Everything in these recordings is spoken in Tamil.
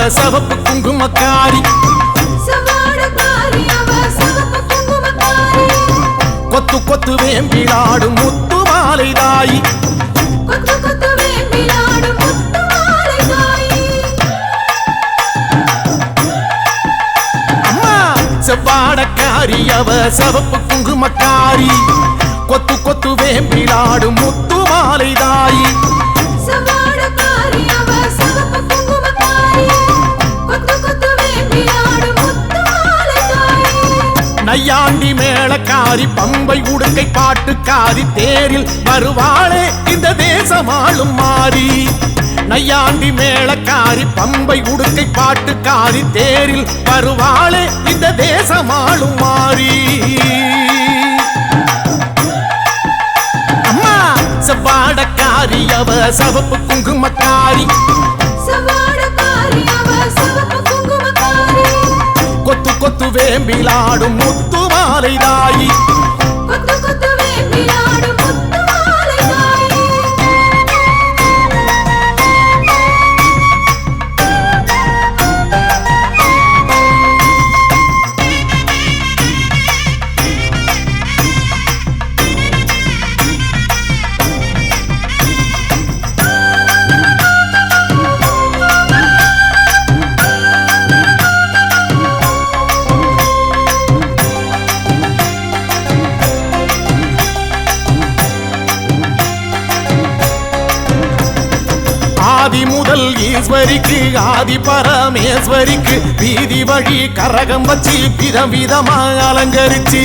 சவப்பு குங்குமக்காரி கொத்து கொத்து வேம்பிலாடும் முத்து மாலை தாயி அம்மா செவ்வாடக்காரி அவ சவப்பு குங்குமக்காரி கொத்து கொத்து வேம்பிலாடும் முத்து மாலை தாயி நையாண்டி மேளக்காரி பம்பை உடுக்கை பாட்டுக்காரி தேரில் வருவாளே இந்த தேசமாளும் மாறி நையாண்டி மேளக்காரி பம்பை உடுக்கை பாட்டுக்காரி தேரில் வருவாளே இந்த தேசமாளும் மாறி அம்மா செவ்வாடக்காரி அவ சவப்பு குங்குமக்காரி கொத்து கொத்து வேம்பிலாடும் முத்து மாலை தாயி ஆதி முதல் ஈஸ்வரிக்கு ஆதி பரமேஸ்வரிக்கு வீதி வழி கரகம் வச்சு விதம் விதமா அலங்கரிச்சு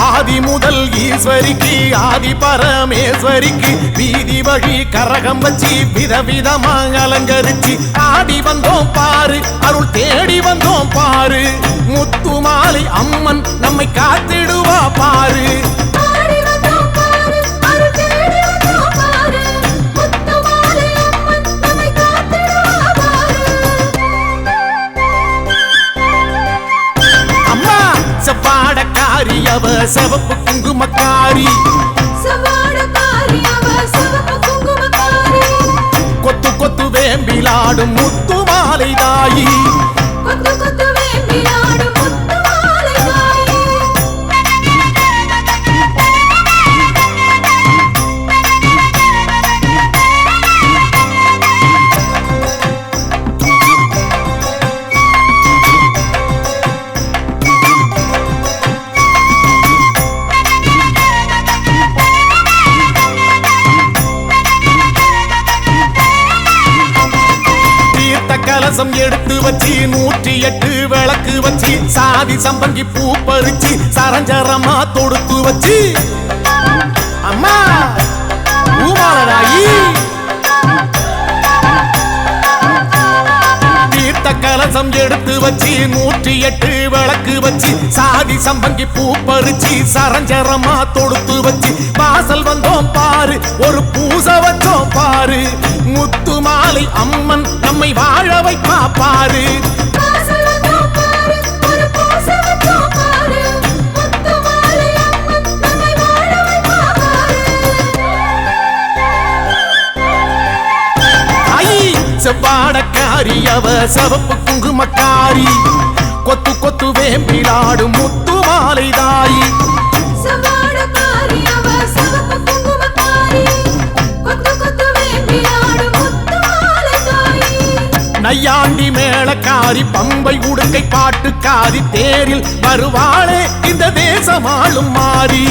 ஆதி முதல் ஈஸ்வரிக்கு ஆதி பரமேஸ்வரிக்கு வீதி வழி கரகம் வச்சு விதவிதமா அலங்கரிச்சு ஆடி வந்தோம் பாரு அருள் தேடி வந்தோம் பாரு முத்து மாலை அம்மன் நம்மை காத்திடுவா பாரு அம்மா செவ்வாடக்காரி அவ சவப்பு குங்குமக்காரி கொத்து கொத்து வேம்பிலாடும் முத்து மாலை தாயி கலசம் எடுத்து வச்சு 108 விளக்கு வச்சு சாதி சம்பங்கி பூ பறிச்சு சரஞ்சரமா தொடுத்து வச்சு அம்மா பூமாலராயி தீர்த்த கலசம் எடுத்து வச்சு 108 விளக்கு வச்சு சாதி சம்பங்கி பூ பறிச்சு சரஞ்சரமா தொடுத்து வச்சு வாசல் வந்தோம் பாரு ஒரு பூசை வச்சோம் பாரு முத்து மாலை அம்மன் நம்மை வாழ வைப்பா பாரு செவ்வாடக்காரி அவ சவப்பு குங்குமக்காரி கொத்து கொத்து வேம்பிலாடும் முத்து மாலை தாயி நையாண்டி மேளக்காரி பம்பை உடுக்கை பாட்டுக்காரி தேரில் வருவாளே இந்த தேசமாளும் மாறி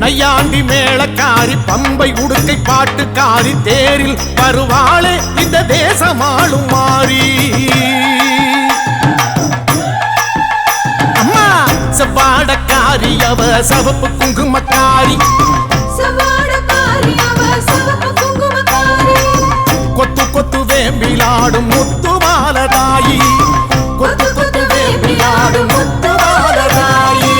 நையாண்டி மேளக்காரி பம்பை உடுக்கை பாட்டுக்காரி தேரில் வருவாளே இந்த தேசமாளும் மாறி அம்மா செவ்வாடக்காரி அவ சவப்பு குங்குமக்காரி கொத்து கொத்து வேம்பிலாடும் முத்து மாலை தாயி கொத்து கொத்து வேம்பிலாடும் முத்து மாலை தாயி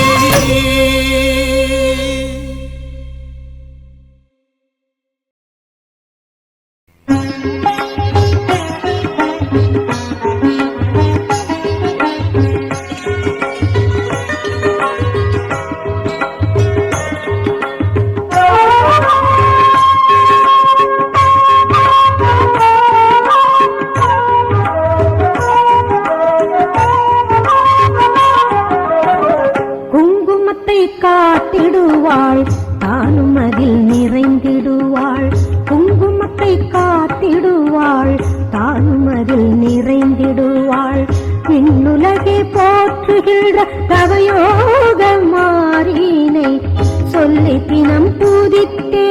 தவயோக மாறினை சொல்லி தினம் பூதித்தே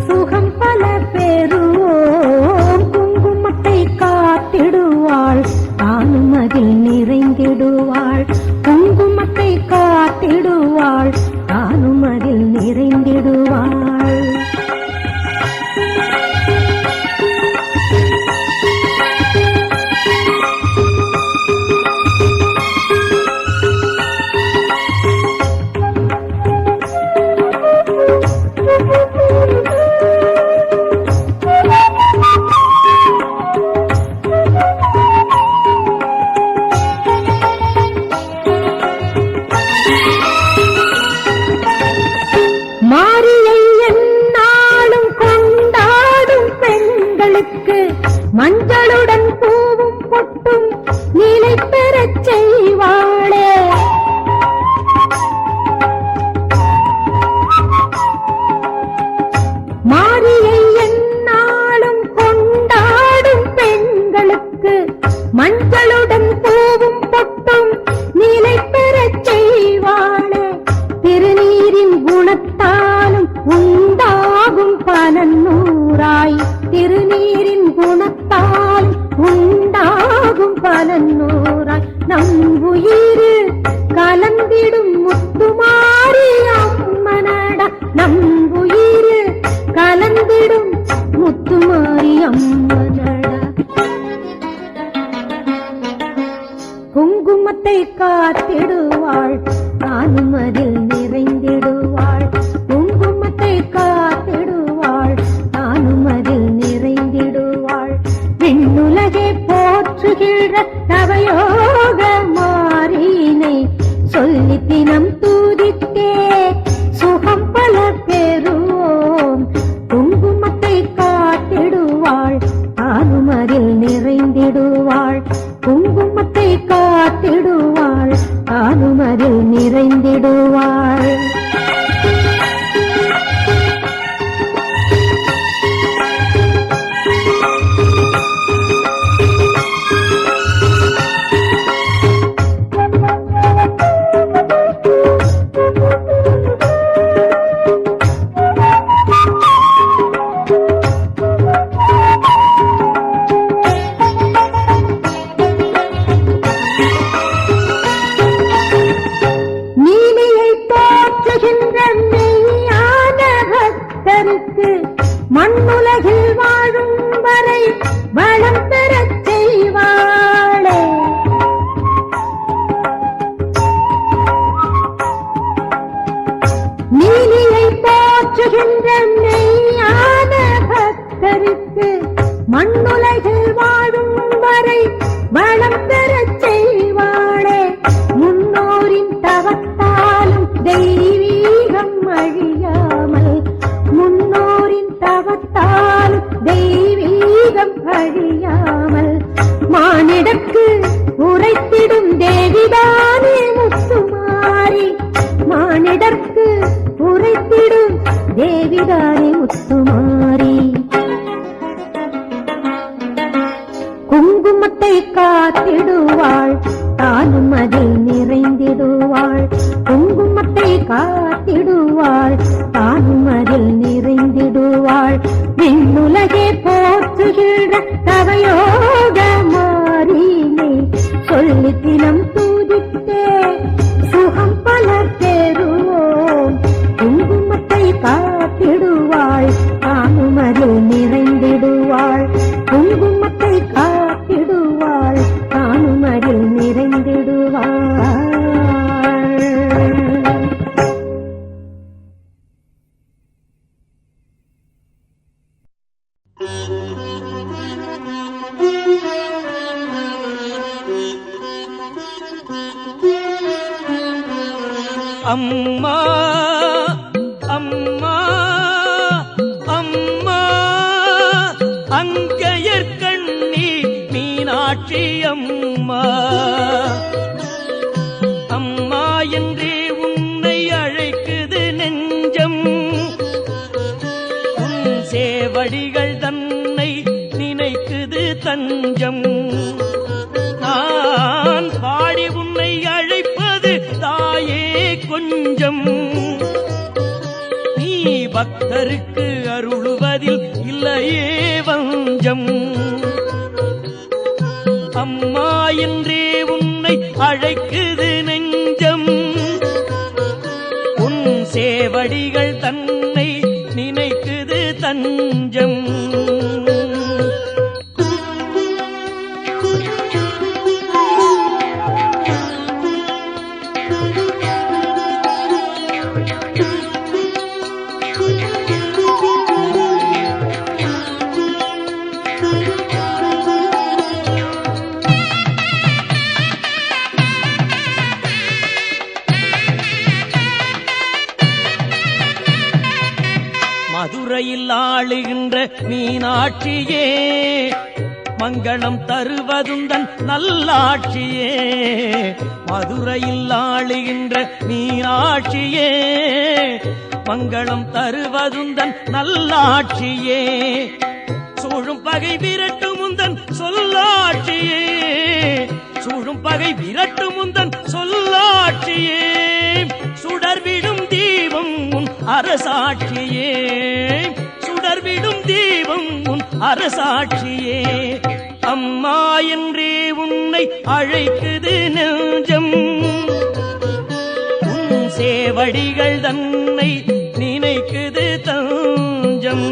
சுகம் பல பெறுவோம். குங்குமத்தை காத்திடுவாள் தானும் அதில் நிறைந்திடுவாள். குங்குமத்தை காத்திடுவாள் தானும் அதில் நிறைந்திடுவாள். மஞ்சளுடன் பூவும் பொட்டும் நிலை பெறச் செய்வாளே. மாரியை எந்நாளும் கொண்டாடும் பெண்களுக்கு மஞ்சளுடன் பூவும் பொட்டும் நிலை பெறச் செய்வாளே. திருநீரின் குணத்தாலும் உண்டாகும் பலன் நூறாய். திருநீரின் குணத்தால் உண்டாகும் பலன் நூறாய். நம் உயிரு கலந்திடும் முத்துமாரி அம்மனடா. நம் உயிரு கலந்திடும் முத்துமாரி அம்மனடா. குங்குமத்தை காத்திடுவாள் தானும் அதில் நிறைந்திடுவாள். குங்குமத்தை காத்திடுவாள் தானும் அதில் நிறைந்திடுவாள். விண்ணுலகே போற்றுகிற தவயோக மாறினை சொல்லி தினம் தூதித்தே சுகம் பல பெறுவோம். குங்குமத்தை காத்திடுவாள் தானும் அதில் நிறைந்திடுவாள். குங்குமத்தை காத்திடுவாள் தானும் அதில் நிறைந்திடுவாள். மண்ணுலகில் வாழும் வரை வளம் பெறச் செய்வாளே. நீலியை போற்றுகின்ற மெய்யான பக்தருக்கு மண்ணுலகில் வாழும் வரை வளம் பெறச் செய்வாளே. முன்னோரின் தவத்தாலும் தெய்வீகம் அழியாமல். முன்னோரின் தவத்தாலும் தெய்வீகம் அழியாமல். மானிடற்கு உரைத்திடும் தேவிதானே முத்துமாரி. மானிடற்கு உரைத்திடும் தேவிதானே முத்துமாரி. குங்குமத்தை காத்திடுவாள் தானும் அதில் நிறைந்திடுவாள். குங்குமத்தை காத்திடுவாள் தானும் அதில் நிறைந்திடுவாள். விண்ணுலகே போற்றுகிற தவயோக மாறினை சொல்லி தினம் தூதித்தே சுகம் பல பெறுவோம். குங்குமத்தை காத்திடுவாள் தானும் அதில் நிறைந்திடுவாள். குங்குமத்தை காத்திடுவாள் தானும் அதில் நிறைந்திடுவாள். அம்மா அம்மா அம்மா அங்கையர்கண்ணி மீனாட்சி அம்மா. அம்மா என்றே உன்னை அழைக்குது நெஞ்சம். உன் சேவடிகள் தன்னை நினைக்குது தஞ்சம். நான் பாடி உன்னை அழைப்பது பக்தருக்கு அருளுவதில் இல்லையே வஞ்சம். அம்மா என்றே உன்னை அழைக்குது நெஞ்சம். உன் சேவடிகள் தன்னை நினைக்குது தஞ்சம். மதுரையில் ஆளுகின்ற மீனாட்சியே, மங்களம் தருவதுந்தன் நல்லாட்சியே. மதுரையில் ஆளுகின்ற மீனாட்சியே, மங்களம் தருவதுந்தன் நல்லாட்சியே. சூழும் பகை விரட்டும் உந்தன் சொல்லாட்சியே, சூழும் பகை விரட்டும் உந்தன் சொல்லாட்சியே. சுடர்விடும் தீபம் உன் அரசாட்சியே, சுடர்விடும் தீபம் உன் அரசாட்சியே. அம்மா என்றே உன்னை அழைக்குது நெஞ்சம். உன் சேவடிகள் தன்னை நினைக்குது தஞ்சம்.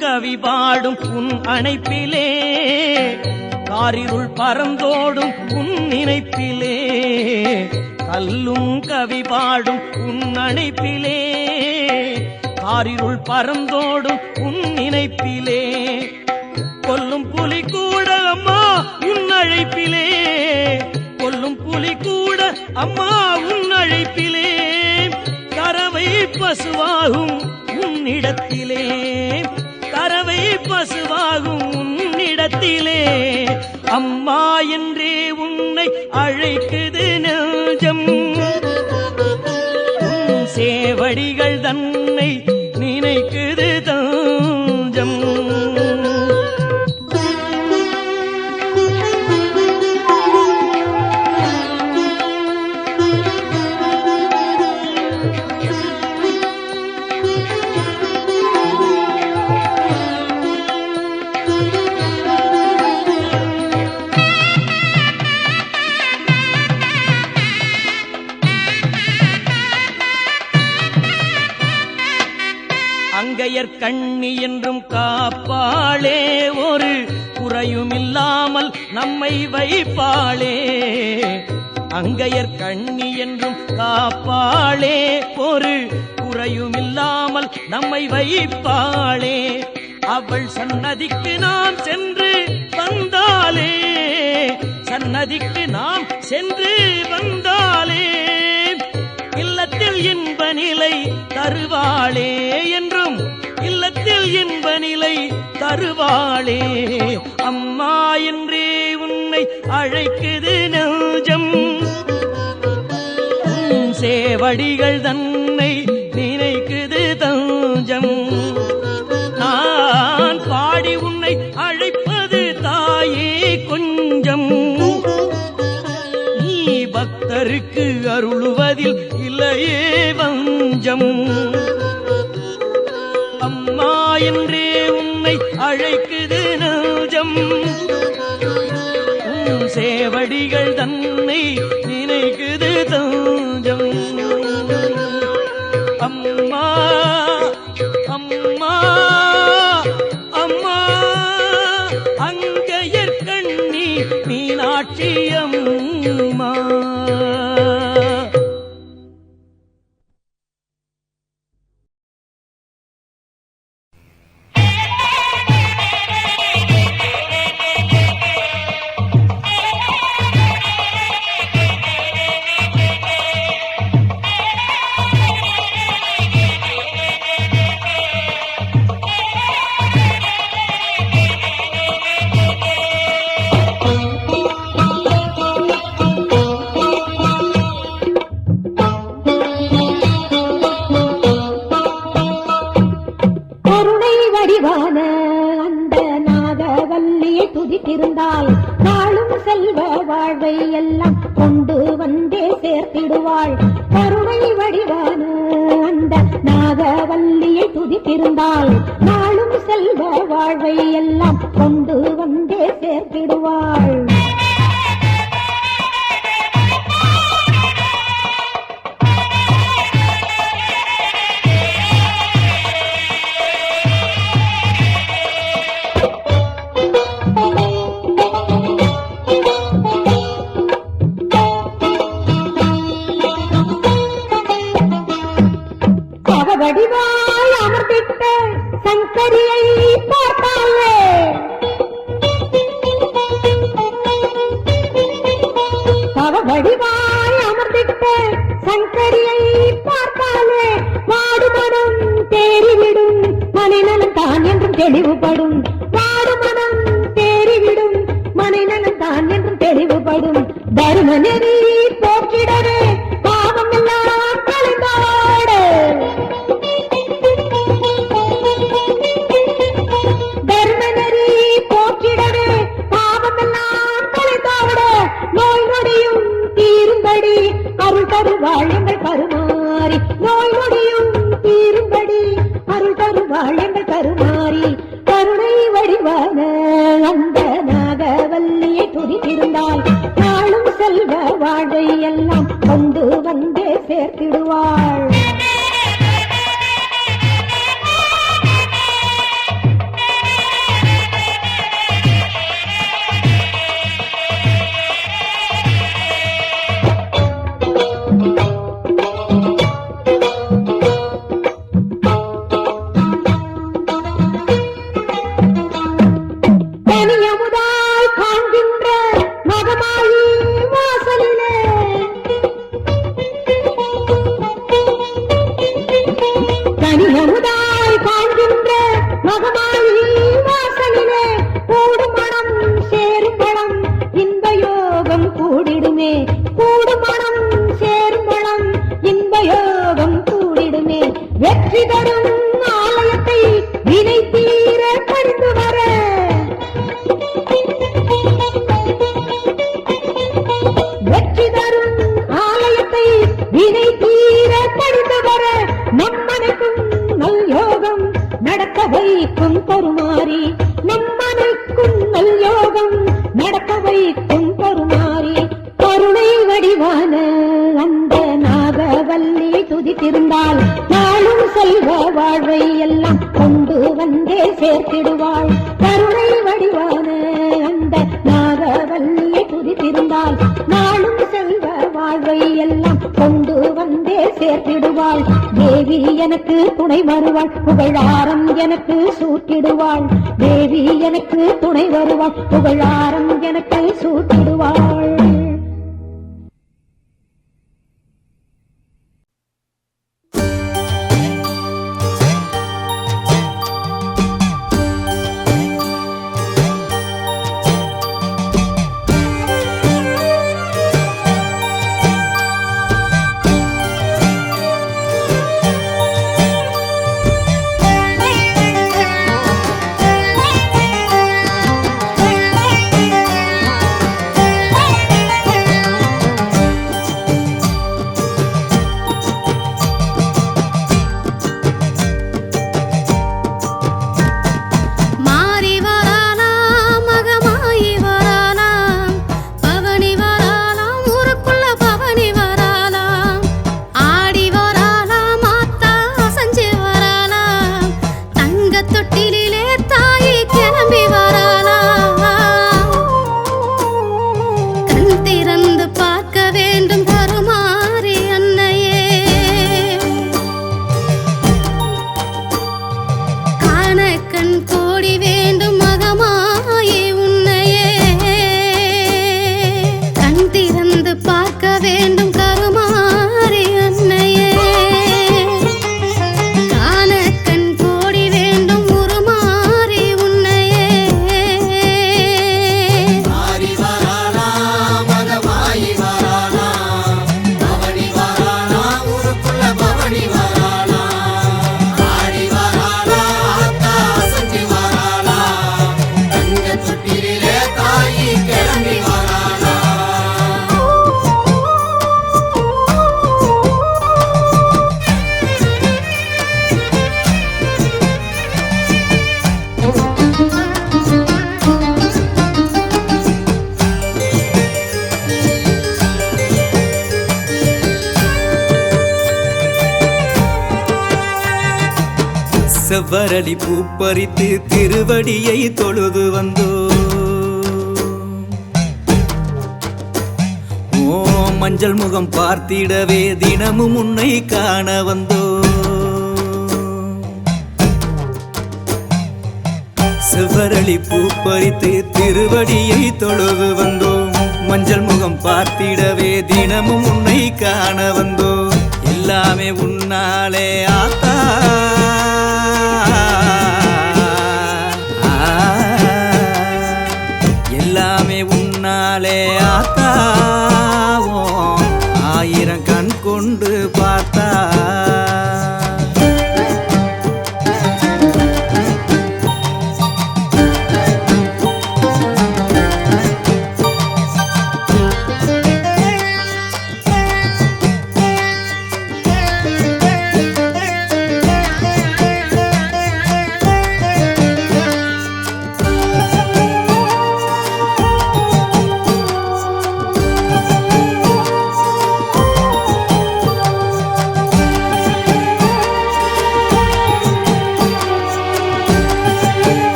கவி பாடும் உன் அணைப்பிலே, காரிருள் பறந்தோடும் உன் நினைப்பிலே. கல்லும் கவி பாடும் உன் அணைப்பிலே, காரிருள் பறந்தோடும் உன் நினைப்பிலே. கொல்லும் புலி கூட அம்மா உன் அழைப்பிலே, கொல்லும் புலி கூட அம்மா உன் அழைப்பிலே. கறவை பசுவாகும் உன்னிடத்திலே, கறவை பசுவாகும் உன்னிடத்திலே. அம்மா என்றே உன்னை அழைக்குது நெஞ்சம். உன் சேவடிகள் தன்னை நினைக்குது தஞ்சம். அங்கையர் கண்ணி என்றும் காப்பாளே, ஒரு குறையும் இல்லாமல் நம்மை வைப்பாளே. அங்கையர் கண்ணி என்றும் காப்பாளே, ஒரு குறையும் இல்லாமல் நம்மை வைப்பாளே. அவள் சன்னதிக்கு நாம் சென்று வந்தாலே, சன்னதிக்கு நாம் சென்று வந்தாலே. இல்லத்தில் இன்ப நிலை தருவாளே என்றும், இல்லத்தில் இன்ப நிலை தருவாளே. அம்மா என்றே உன்னை அழைக்குது நெஞ்சம். உன் சேவடிகள் தன்னை நினைக்குது தஞ்சம். நான் பாடி உன்னை அழைப்பது தாயே கொஞ்சம். நீ பக்தருக்கு அருளுவதில் இல்லையே வஞ்சம். அம்மா என்றே உன்னை அழைக்குது நெஞ்சம். உன் சேவடிகள் தன்னை நினைக்குது தஞ்சம். அம்மா அம்மா அம்மா, அங்கையர் கண்ணி மீனாட்சி அம்மா. வடிவான அந்த நாகவல்லியை துதித்திருந்தால் நாளும் செல்வ வாழ்வை எல்லாம் கொண்டு வந்தே சேர்த்திடுவாள். கருணை வடிவான அந்த நாகவல்லியை துதித்திருந்தால் நாளும் செல்வ வாழ்வை எல்லாம் கொண்டு வந்தே சேர்த்திடுவாள். வடிவாய் அமர்ந்திட்ட சங்கரியை பார்த்தாலே வடிவாய் அமர்ந்திட்ட சங்கரியை பார்த்தாலே வாடுமனம் தேறிவிடும் மனிதனும் தான் என்றும் தெளிவுபடும். வாடுமனம் தேறிவிடும் மனிதனும் தான் என்றும் தெளிவுபடும். தருமநெறி போக்கிடவே பாவம் எல்லாம் கலைந்தாடு. தர்மநெறி போக்கிடவே பாவமெல்லாம் கலைந்தாட நோய் நொடியும் தீரும்படி அருள் தருவாள் எங்கள் கருமாறி. நோய் நொடியும் தீரும்படி அருள் தருவாள் எங்கள் கருமாறி. கருணை வடிவான அந்த நாகவல்லியை துதித்திருந்தால் நாளும் செல்வ வாழ்வை எல்லாம் கொண்டு வந்தே சேர்த்திடுவாள். வெற்றி தரும் ஆலயத்தை வினை தீர பணிந்து வர வெற்றி தரும் ஆலயத்தை வினை தீர பணிந்து வர நம்மனைக்கும் நல் யோகம் நடக்க வைக்கும் கருமாறி. நம்மனைக்கும் நல் யோகம் நடக்க வைக்கும் கருமாறி. கருணை வடிவான அந்த நாகவல்லியை துதித்திருந்தால் நாளும் செல்வ வாழ்வை எல்லாம் கொண்டு வந்தே சேர்த்திடுவாள். கருணை வடிவான அந்த நாகவல்லியை துதித்திருந்தால் நாளும் செல்வ வாழ்வை எல்லாம் கொண்டு வந்தே சேர்த்திடுவாள். தேவி எனக்கு துணை வருவாள், புகழாரம் எனக்கு சூட்டிடுவாள். தேவி எனக்கு துணை வருவாள், புகழாரம் எனக்கு சூட்டிடுவாள். Hey! செவ்வரளி பூ பறித்து திருவடியை தொழுது வந்தோ ஓ மஞ்சள் முகம் பார்த்திடவே தினமும் உன்னை காண வந்தோ செவ்வரளி பூ பறித்து திருவடியை தொழுது வந்தோம் மஞ்சள் முகம் பார்த்திடவே தினமும் உன்னை காண வந்தோ எல்லாமே உன்னாலே ஆத்தா எல்லாமே உன்னாலே ஆத்தா ஆயிரம் கண் கொண்டு பார்த்தா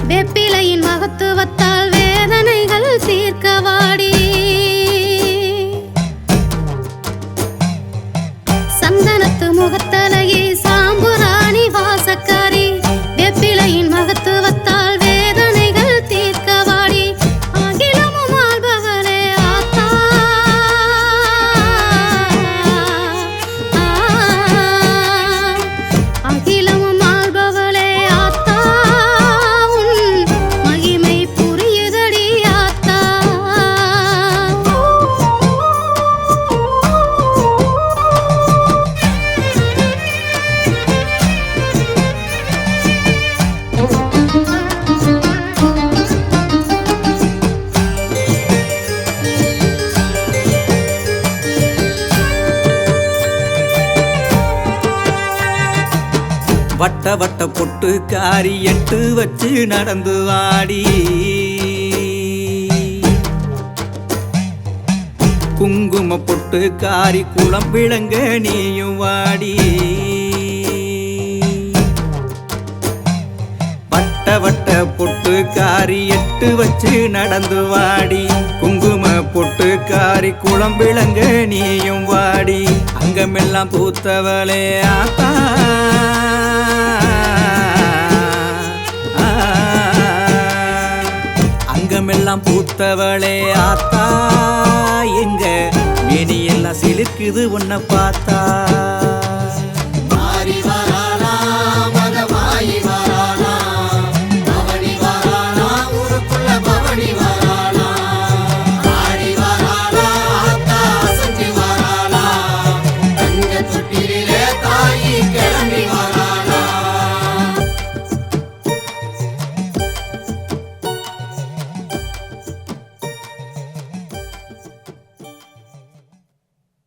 வெப்பிலையின் மகத்துவத்தால் வேதனைகள் தீர்க்கவாடி சந்தனத்து முகத்தலையே சாம்புராணி வாசக்காரி வெப்பிலையின் மகத்துவத்தால் வேதனைகள் தீர்க்கவாடி அகிலமும் ஆள்பவளே ஆத்தா அகிலமும் ஆள்பவளே ஆத்தா வட்ட வட்ட பொட்டு காரி எட்டு வச்சு நடந்து வாடி குங்கும பொட்டு காரி குளம் விளங்க நீயும் வாடி வட்ட வட்ட பொட்டு காரி எட்டு வச்சு நடந்து வாடி குங்கும பொட்டு காரி குளம் விளங்க நீயும் வாடி அங்கமெல்லாம் பூத்தவளே ஆத்தா அங்கமெல்லாம் பூத்தவளே ஆத்தா எங்க மேனி எல்லாம் சிலுக்குது உன்னை பார்த்தா